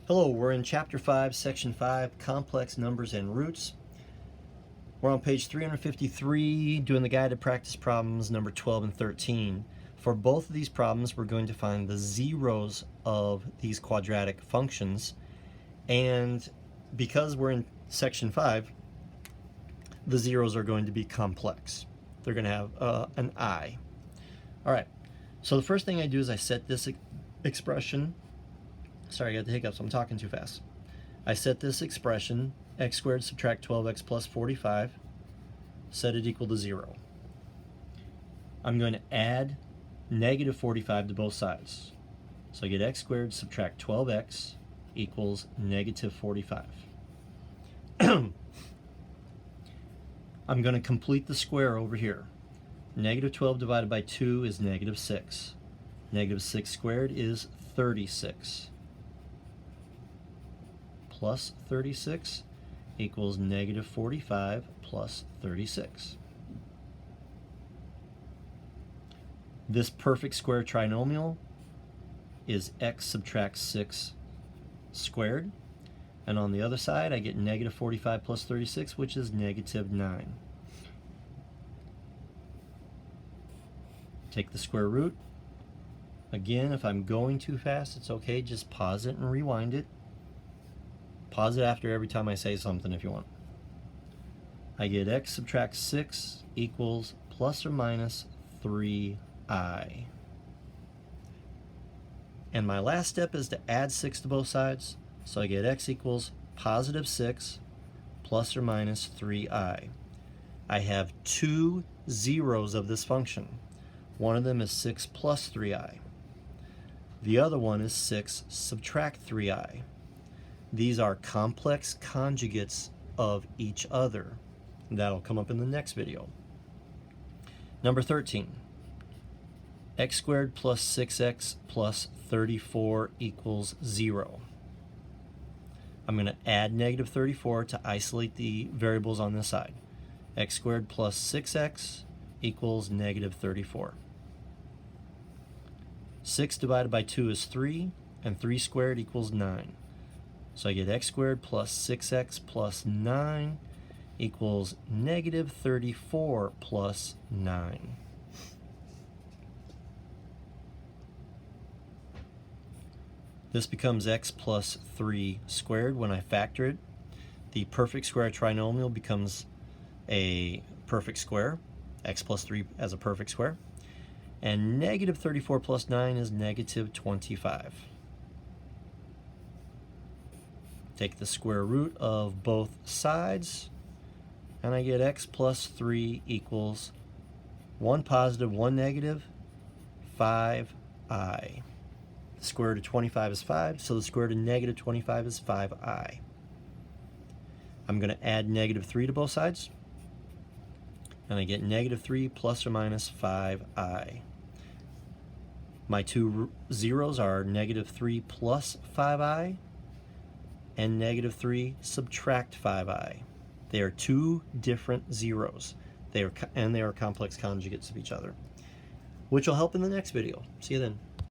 Hello, we're in Chapter 5, Section 5, Complex Numbers and Roots. We're on page 353, doing the guided practice problems number 12 and 13. For both of these problems, we're going to find the zeros of these quadratic functions. And because we're in Section 5, the zeros are going to be complex. They're going to have an I. All right, so the first thing I do is I set this expression. Sorry, I got the hiccups. I'm talking too fast. I set this expression, x squared subtract 12x plus 45, set it equal to 0. I'm going to add negative 45 to both sides. So I get x squared subtract 12x equals negative 45. I'm going to complete the square over here. Negative 12 divided by 2 is negative 6. Negative 6 squared is 36. Plus 36 equals negative 45 plus 36. This perfect square trinomial is x subtract 6 squared. And on the other side, I get negative 45 plus 36, which is negative 9. Take the square root. Again, if I'm going too fast, it's okay. Just pause it and rewind it. Pause it after every time I say something if you want. I get x subtract 6 equals plus or minus 3i. And my last step is to add 6 to both sides. So I get x equals positive 6 plus or minus 3i. I have two zeros of this function. One of them is 6 plus 3i. The other one is 6 subtract 3i. These are complex conjugates of each other. That'll come up in the next video. Number 13. X squared plus 6x plus 34 equals 0. I'm going to add negative 34 to isolate the variables on this side. X squared plus 6x equals negative 34. 6 divided by 2 is 3, and 3 squared equals 9. So I get x squared plus 6x plus 9 equals negative 34 plus 9. This becomes x plus 3 squared when I factor it. The perfect square trinomial becomes a perfect square, x plus 3 as a perfect square. And negative 34 plus 9 is negative 25. Take the square root of both sides, and I get x plus 3 equals 1 positive, 1 negative, 5i. The square root of 25 is 5, so the square root of negative 25 is 5i. I'm going to add negative 3 to both sides, and I get negative 3 plus or minus 5i. My two zeros are negative 3 plus 5i and negative 3 subtract 5i. They are two different zeros. They are complex conjugates of each other, which will help in the next video. See you then.